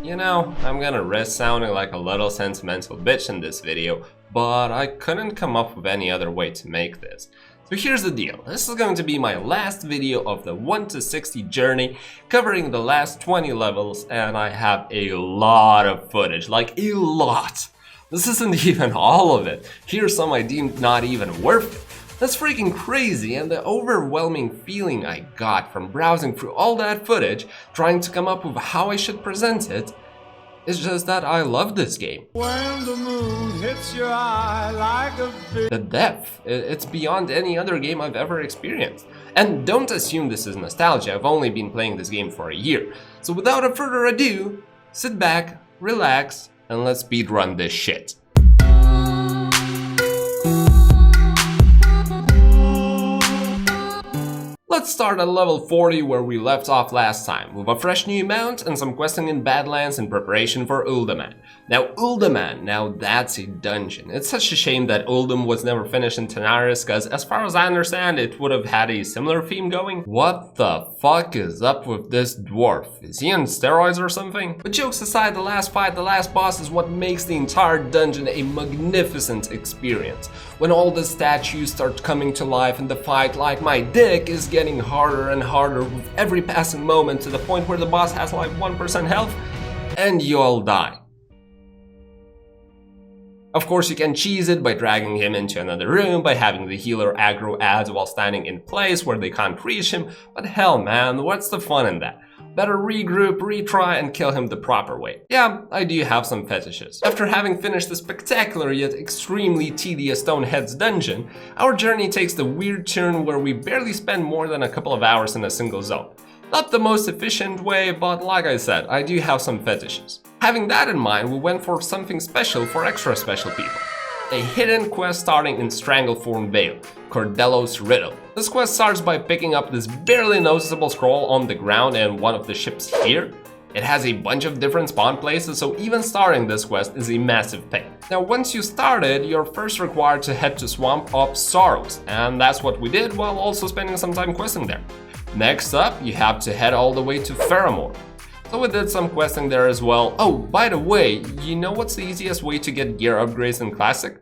You know, I'm gonna risk sounding like a little sentimental bitch in this video, but I couldn't come up with any other way to make this. So here's the deal, this is going to be my last video of the 1 to 60 journey, covering the last 20 levels, and I have a lot of footage, like a lot. This isn't even all of it. Here's some I deemed not even worth it. That's freaking crazy, and the overwhelming feeling I got from browsing through all that footage, trying to come up with how I should present it, is just that I love this game. When the moon hits your eye like a big... The depth, it's beyond any other game I've ever experienced. And don't assume this is nostalgia, I've only been playing this game for a year. So without further ado, sit back, relax, and let's speedrun this shit. Let's start at level 40 where we left off last time, with a fresh new mount and some questing in Badlands in preparation for Uldaman. Now that's a dungeon. It's such a shame that Uldum was never finished in Tanaris, cause as far as I understand it would have had a similar theme going. What the fuck is up with this dwarf? Is he on steroids or something? But jokes aside, the last fight, the last boss is what makes the entire dungeon a magnificent experience. When all the statues start coming to life and the fight, like my dick, is getting harder and harder with every passing moment to the point where the boss has like 1% health and you all die. Of course you can cheese it by dragging him into another room, by having the healer aggro ads while standing in place where they can't reach him, but hell man, what's the fun in that? Better regroup, retry, and kill him the proper way. Yeah, I do have some fetishes. After having finished the spectacular yet extremely tedious Stonehead's dungeon, our journey takes the weird turn where we barely spend more than a couple of hours in a single zone. Not the most efficient way, but like I said, I do have some fetishes. Having that in mind, we went for something special for extra special people. A hidden quest starting in Stranglethorn Vale, Cordello's Riddle. This quest starts by picking up this barely noticeable scroll on the ground in one of the ships here. It has a bunch of different spawn places, so even starting this quest is a massive pain. Now once you started, you're first required to head to Swamp of Sorrows, and that's what we did while also spending some time questing there. Next up, you have to head all the way to Faramore. So we did some questing there as well. Oh, by the way, you know what's the easiest way to get gear upgrades in Classic?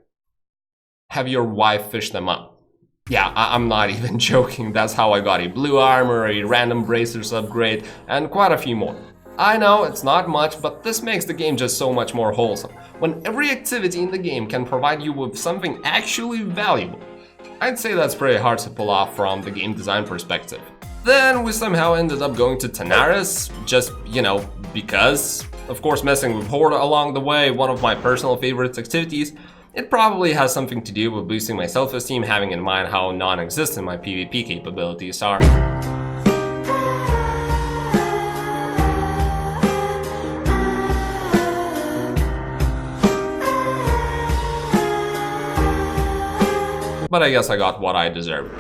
Have your wife fish them up. Yeah, I'm not even joking, that's how I got a blue armor, a random bracers upgrade, and quite a few more. I know, it's not much, but this makes the game just so much more wholesome. When every activity in the game can provide you with something actually valuable. I'd say that's pretty hard to pull off from the game design perspective. Then we somehow ended up going to Tanaris, just, you know, because. Of course, messing with Horde along the way, one of my personal favorite activities. It probably has something to do with boosting my self-esteem, having in mind how non-existent my PvP capabilities are. But I guess I got what I deserved.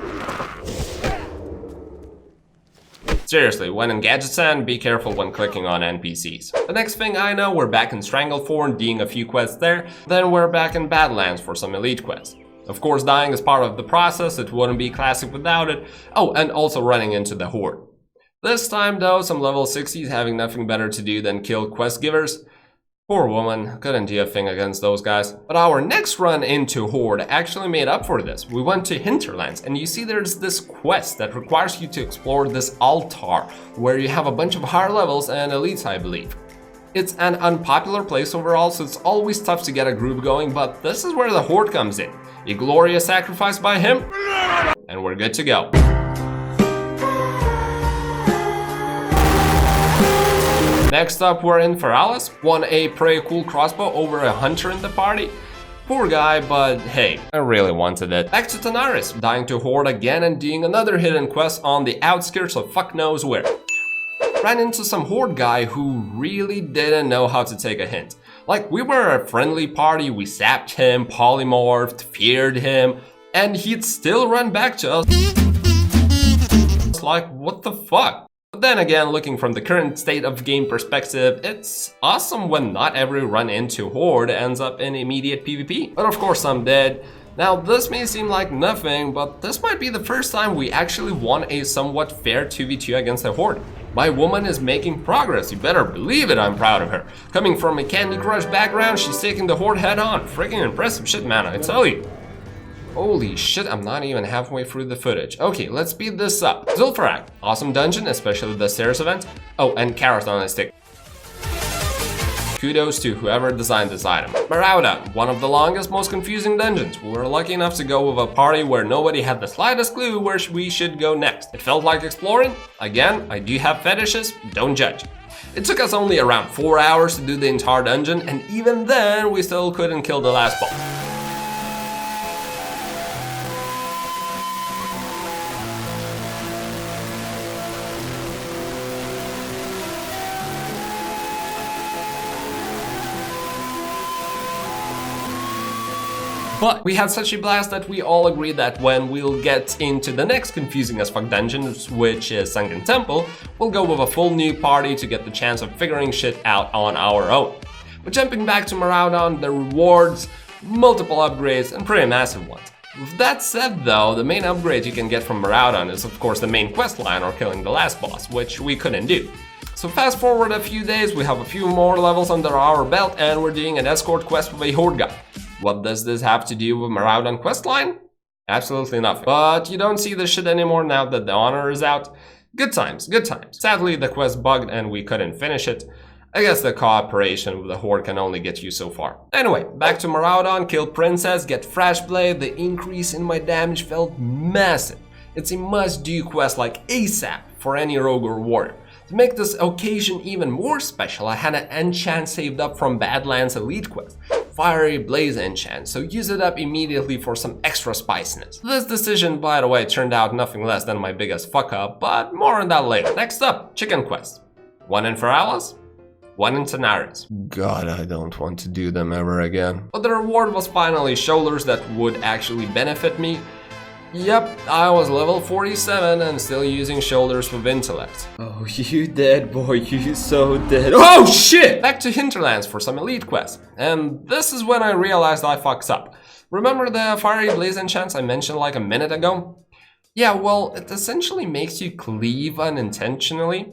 Seriously, when in Whitesand, be careful when clicking on NPCs. The next thing I know, we're back in Stranglethorn, doing a few quests there, then we're back in Badlands for some elite quests. Of course, dying is part of the process, it wouldn't be Classic without it. Oh, and also running into the Horde. This time though, some level 60s having nothing better to do than kill quest givers. Poor woman, couldn't do a thing against those guys. But our next run into Horde actually made up for this. We went to Hinterlands, and you see there's this quest that requires you to explore this altar, where you have a bunch of higher levels and elites, I believe. It's an unpopular place overall, so it's always tough to get a group going, but this is where the Horde comes in. A glorious sacrifice by him, and we're good to go. Next up, we're in Feralis. Won a pretty cool crossbow over a hunter in the party. Poor guy, but hey, I really wanted it. Back to Tanaris, dying to Horde again and doing another hidden quest on the outskirts of fuck knows where. Ran into some Horde guy who really didn't know how to take a hint. Like, we were a friendly party, we sapped him, polymorphed, feared him, and he'd still run back to us. It's like, what the fuck? But then again, looking from the current state of game perspective, it's awesome when not every run into Horde ends up in immediate PvP. But of course I'm dead, Now this may seem like nothing, but this might be the first time we actually won a somewhat fair 2v2 against a horde. My woman is making progress, you better believe it, I'm proud of her. Coming from a Candy Crush background, she's taking the horde head on. Freaking impressive shit, man, I tell you. Holy shit, I'm not even halfway through the footage. Okay, let's speed this up. Zul'Farrak, awesome dungeon, especially the stairs event. Oh, and carrot on a stick. Kudos to whoever designed this item. Maraudon, one of the longest, most confusing dungeons. We were lucky enough to go with a party where nobody had the slightest clue where we should go next. It felt like exploring. Again, I do have fetishes, don't judge. It took us only around 4 hours to do the entire dungeon, and even then we still couldn't kill the last boss. But we had such a blast that we all agreed that when we'll get into the next confusing as fuck dungeon, which is Sunken Temple, we'll go with a full new party to get the chance of figuring shit out on our own. But jumping back to Maraudon, the rewards, multiple upgrades, and pretty massive ones. With that said though, the main upgrade you can get from Maraudon is of course the main quest line or killing the last boss, which we couldn't do. So fast forward a few days, we have a few more levels under our belt and we're doing an escort quest with a horde guy. What does this have to do with Maraudon questline? Absolutely nothing. But you don't see this shit anymore now that the honor is out. Good times, good times. Sadly, the quest bugged and we couldn't finish it. I guess the cooperation with the horde can only get you so far. Anyway, back to Maraudon, kill Princess, get Fresh Blade. The increase in my damage felt massive. It's a must-do quest like ASAP for any rogue or warrior. To make this occasion even more special, I had an enchant saved up from Badlands Elite Quest. Fiery Blaze enchant, so use it up immediately for some extra spiciness. This decision, by the way, turned out nothing less than my biggest fuck up, but more on that later. Next up, Chicken Quest. One in Feralis, one in Tenaris. God, I don't want to do them ever again. But the reward was finally shoulders that would actually benefit me. Yep, I was level 47 and still using shoulders with intellect. Oh, you dead, boy, you so dead. Oh shit! Back to Hinterlands for some elite quests. And this is when I realized I fucks up. Remember the Fiery Blaze enchants I mentioned like a minute ago? Yeah, well, it essentially makes you cleave unintentionally.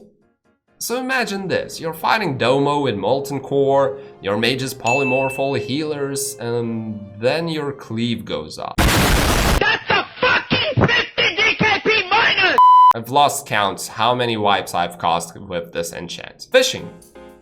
So imagine this, you're fighting Domo with Molten Core, your mages polymorph all healers, and then your cleave goes off. That's a fucking 50 DKP minus! I've lost count how many wipes I've caused with this enchant. Fishing.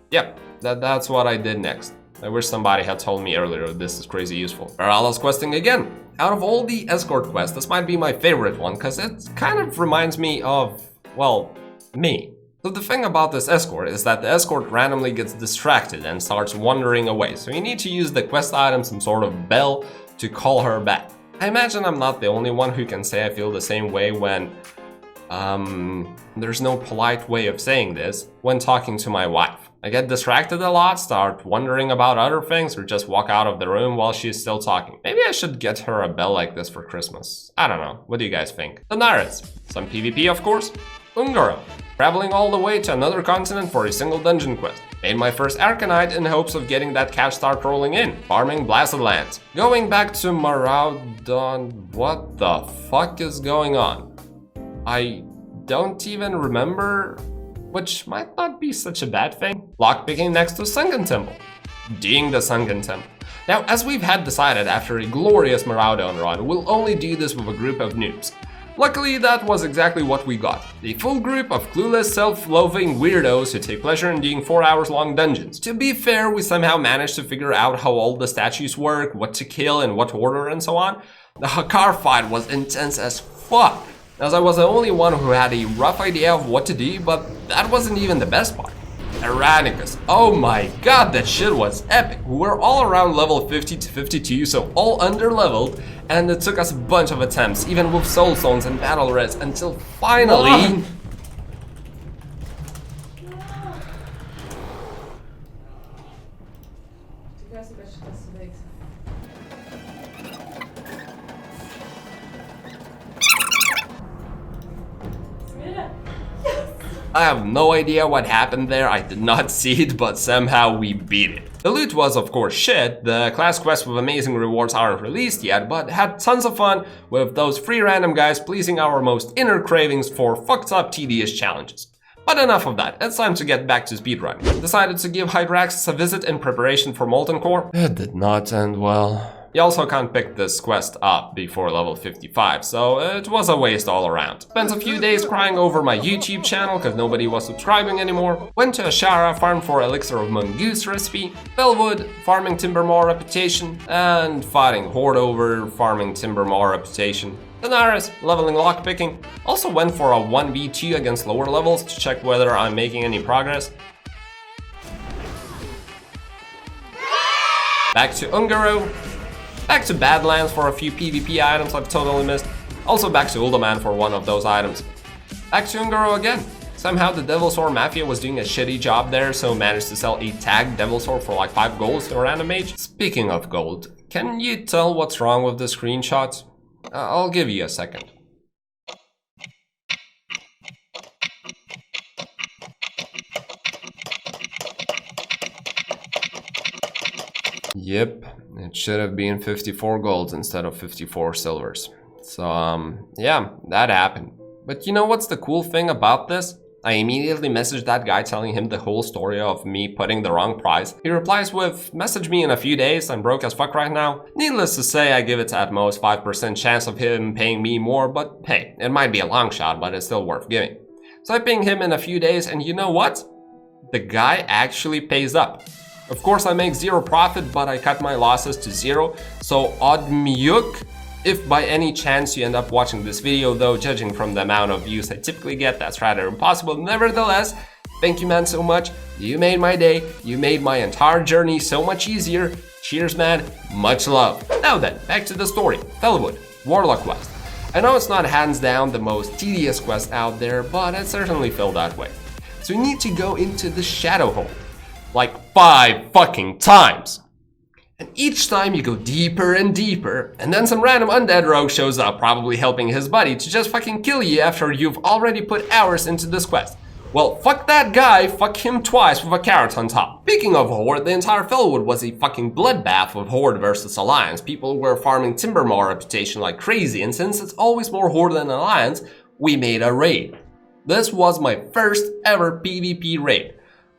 Yep, that's what I did next. I wish somebody had told me earlier this is crazy useful. Parallax questing again. Out of all the escort quests, this might be my favorite one, because it kind of reminds me of, well, me. So the thing about this escort is that the escort randomly gets distracted and starts wandering away, so you need to use the quest item, some sort of bell, to call her back. I imagine I'm not the only one who can say I feel the same way when, there's no polite way of saying this, when talking to my wife. I get distracted a lot, start wondering about other things, or just walk out of the room while she's still talking. Maybe I should get her a bell like this for Christmas. I don't know, what do you guys think? Tenaris, some PvP of course. Ungaro, traveling all the way to another continent for a single dungeon quest. Made my first Arcanite in hopes of getting that cash start rolling in, farming Blasted Lands. Going back to Maraudon, what the fuck is going on? I don't even remember, which might not be such a bad thing. Lockpicking next to Sunken Temple. Doing the Sunken Temple. Now, as we've had decided after a glorious Maraudon run, we'll only do this with a group of noobs. Luckily, that was exactly what we got. A full group of clueless, self-loathing weirdos who take pleasure in doing 4 hours long dungeons. To be fair, we somehow managed to figure out how all the statues work, what to kill, in what order, and so on. The Hakar fight was intense as fuck, as I was the only one who had a rough idea of what to do, but that wasn't even the best part. Erranicus, oh my god, that shit was epic. We were all around level 50 to 52, so all under-leveled, and it took us a bunch of attempts, even with soul stones and battle reds, until finally... I have no idea what happened there, I did not see it, but somehow we beat it. The loot was of course shit, the class quests with amazing rewards aren't released yet, but had tons of fun with those free random guys pleasing our most inner cravings for fucked up tedious challenges. But enough of that, it's time to get back to speedrunning. Decided to give Hydraxis a visit in preparation for Molten Core. It did not end well. You also can't pick this quest up before level 55, so it was a waste all around. Spent a few days crying over my YouTube channel because nobody was subscribing anymore. Went to Ashara, farmed for Elixir of Mongoose recipe, Bellwood, farming Timbermaw reputation, and fighting Horde over farming Timbermaw reputation. Daenerys, leveling lockpicking. Also went for a 1v2 against lower levels to check whether I'm making any progress. Back to Ungaro. Back to Badlands for a few PvP items I've totally missed. Also back to Uldaman for one of those items. Back to Ungaro again. Somehow the Devilsaur Mafia was doing a shitty job there, so managed to sell a tagged Devilsaur for like 5 golds to a random mage. Speaking of gold, can you tell what's wrong with the screenshots? I'll give you a second. Yep, it should have been 54 golds instead of 54 silvers. So, yeah, that happened. But you know what's the cool thing about this? I immediately messaged that guy telling him the whole story of me putting the wrong price. He replies with, message me in a few days, I'm broke as fuck right now. Needless to say, I give it at most 5% chance of him paying me more, but hey, it might be a long shot, but it's still worth giving. So I ping him in a few days, and you know what? The guy actually pays up. Of course I make 0 profit, but I cut my losses to 0, so odmiuk. If by any chance you end up watching this video, though judging from the amount of views I typically get, that's rather impossible. Nevertheless, thank you man so much, you made my day, you made my entire journey so much easier. Cheers man, much love. Now then, back to the story. Fellwood, Warlock quest. I know it's not hands down the most tedious quest out there, but it certainly felt that way. So you need to go into the Shadow Hole. Like 5 fucking times. And each time you go deeper and deeper, and then some random undead rogue shows up, probably helping his buddy to just fucking kill you after you've already put hours into this quest. Well, fuck that guy, fuck him twice with a carrot on top. Speaking of Horde, the entire Fellwood was a fucking bloodbath of Horde versus Alliance. People were farming Timbermaw reputation like crazy, and since it's always more Horde than Alliance, we made a raid. This was my first ever PvP raid.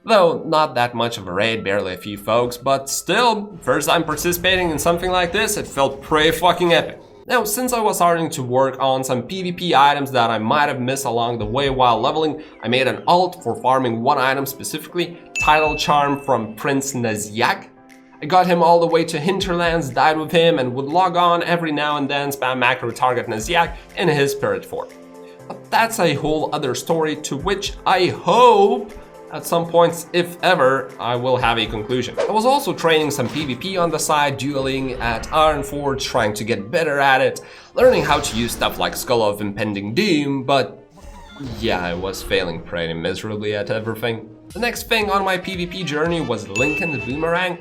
Though not that much of a raid, barely a few folks, but still, first time participating in something like this, it felt pretty fucking epic. Now, since I was starting to work on some PvP items that I might have missed along the way while leveling, I made an alt for farming one item specifically, Title Charm from Prince Naziak. I got him all the way to Hinterlands, died with him, and would log on every now and then, spam macro target Naziak in his spirit form. But that's a whole other story to which I hope at some points, if ever, I will have a conclusion. I was also training some PvP on the side, dueling at Ironforge, trying to get better at it, learning how to use stuff like Skull of Impending Doom, but yeah, I was failing pretty miserably at everything. The next thing on my PvP journey was Lincoln's Boomerang.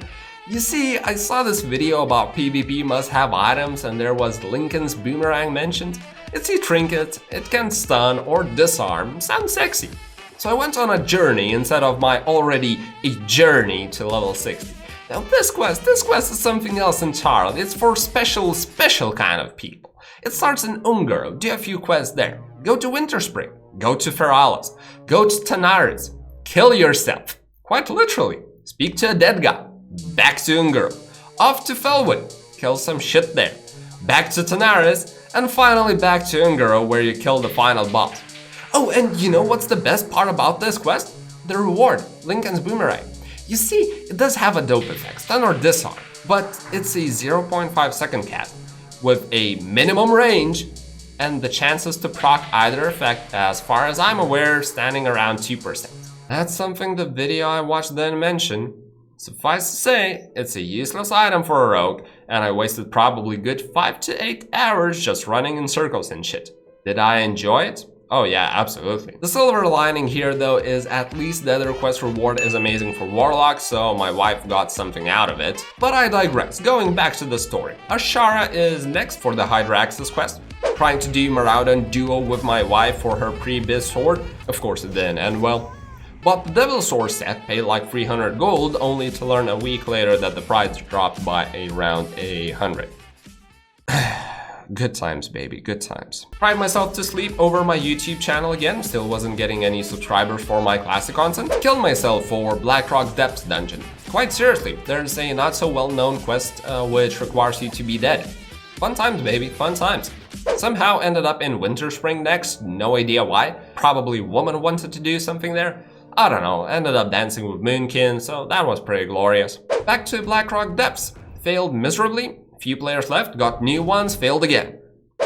You see, I saw this video about PvP must-have items and there was Lincoln's Boomerang mentioned. It's a trinket, it can stun or disarm, sounds sexy. So I went on a journey instead of my already a journey to level 60. Now this quest is something else entirely. It's for special kind of people. It starts in Ungaro, do a few quests there. Go to Winterspring, go to Feralis, go to Daenerys, kill yourself. Quite literally, speak to a dead guy. Back to Ungaro, off to Fellwood, kill some shit there. Back to Daenerys, and finally back to Ungaro where you kill the final boss. Oh, and you know what's the best part about this quest? The reward, Lincoln's Boomerang. You see, it does have a dope effect, stun or disarm, but it's a 0.5 second cast with a minimum range and the chances to proc either effect, as far as I'm aware, standing around 2%. That's something the video I watched then mentioned. Suffice to say, it's a useless item for a rogue, and I wasted probably good 5 to 8 hours just running in circles and shit. Did I enjoy it? Oh yeah, absolutely. The silver lining here though is at least the other quest reward is amazing for Warlock, so my wife got something out of it. But I digress, going back to the story. Ashara is next for the Hydraxis quest. Trying to do Maraudon duo with my wife for her pre-biz sword? Of course it didn't end well. Bought the Devil Sword set, paid like 300 gold, only to learn a week later that the price dropped by around 100. Good times, baby, good times. Cried myself to sleep over my YouTube channel again, still wasn't getting any subscribers for my classic content. Killed myself for Blackrock Depths dungeon. Quite seriously, there's a not so well known quest which requires you to be dead. Fun times, baby, fun times. Somehow ended up in Winter Spring next, no idea why. Probably woman wanted to do something there. I don't know, ended up dancing with Moonkin, so that was pretty glorious. Back to Blackrock Depths. Failed miserably, few players left, got new ones, failed again.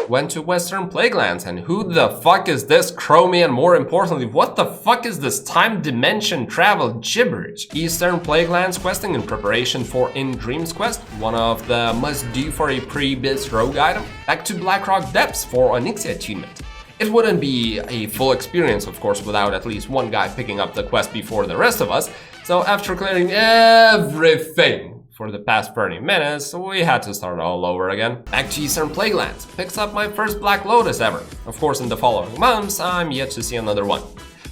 Went to Western Plaguelands, and who the fuck is this Chromie, and more importantly, what the fuck is this time dimension travel gibberish? Eastern Plaguelands questing in preparation for In Dreams quest, one of the must-do for a pre-biz rogue item. Back to Blackrock Depths for Onyxia attunement. It wouldn't be a full experience, of course, without at least one guy picking up the quest before the rest of us, so after clearing everything for the past 30 minutes, we had to start all over again. Back to Eastern Plaguelands, picks up my first Black Lotus ever. Of course, in the following months, I'm yet to see another one.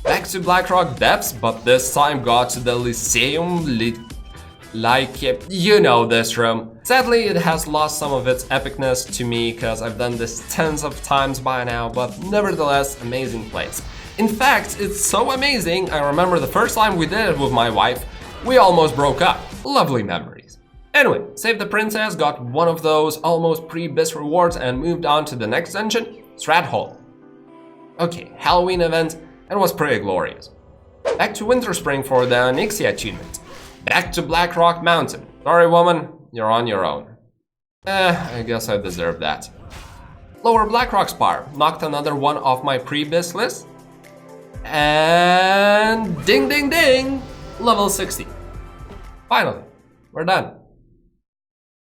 Back to Blackrock Depths, but this time got to the Lyceum LAKEY, you know this room. Sadly, it has lost some of its epicness to me, cause I've done this tens of times by now, but nevertheless, amazing place. In fact, it's so amazing, I remember the first time we did it with my wife, we almost broke up. Lovely memories. Anyway, saved the princess, got one of those almost pre-biz rewards and moved on to the next dungeon, Strat Hall. Okay, Halloween event, and was pretty glorious. Back to Winter Spring for the Onyxia attunement. Back to Blackrock Mountain. Sorry woman, you're on your own. I guess I deserve that. Lower Blackrock Spire, knocked another one off my pre-biz list. And ding ding ding, level 60. Finally, we're done.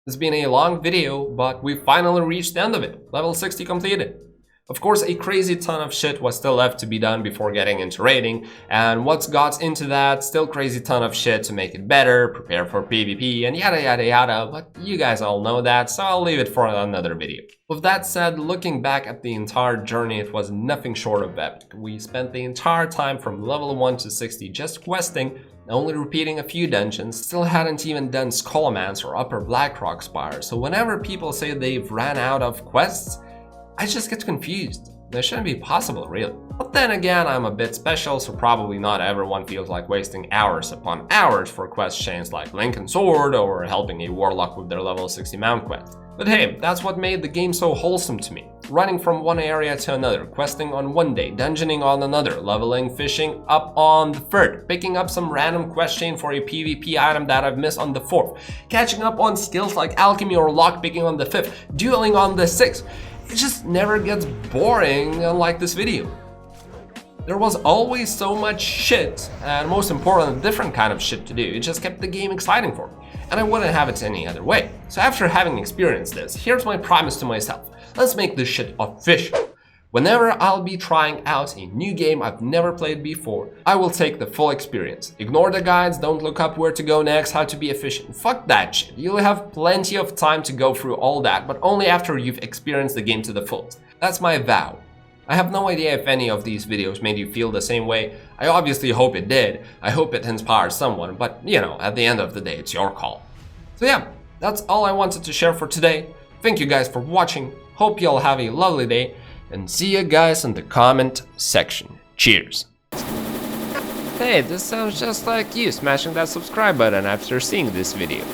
It's been a long video, but we finally reached the end of it. Level 60 completed. Of course, a crazy ton of shit was still left to be done before getting into raiding, and what's got into that, still crazy ton of shit to make it better, prepare for PvP, and yada yada yada, but you guys all know that, so I'll leave it for another video. With that said, looking back at the entire journey, it was nothing short of epic. We spent the entire time from level 1 to 60 just questing, only repeating a few dungeons, still hadn't even done Scholomance or Upper Blackrock Spire, so whenever people say they've ran out of quests, I just get confused. That shouldn't be possible, really. But then again, I'm a bit special, so probably not everyone feels like wasting hours upon hours for quest chains like Lincoln Sword or helping a warlock with their level 60 mount quest. But hey, that's what made the game so wholesome to me. Running from one area to another, questing on one day, dungeoning on another, leveling, fishing up on the third, picking up some random quest chain for a PvP item that I've missed on the fourth, catching up on skills like alchemy or lockpicking on the fifth, dueling on the sixth. It just never gets boring unlike this video. There was always so much shit, and most important, different kind of shit to do. It just kept the game exciting for me, and I wouldn't have it any other way. So after having experienced this, here's my promise to myself. Let's make this shit official. Whenever I'll be trying out a new game I've never played before, I will take the full experience. Ignore the guides, don't look up where to go next, how to be efficient. Fuck that shit. You'll have plenty of time to go through all that, but only after you've experienced the game to the fullest. That's my vow. I have no idea if any of these videos made you feel the same way. I obviously hope it did. I hope it inspires someone, but you know, at the end of the day, it's your call. So yeah, that's all I wanted to share for today. Thank you guys for watching. Hope you'll have a lovely day. And see you guys in the comment section. Cheers. Hey, this sounds just like you smashing that subscribe button after seeing this video.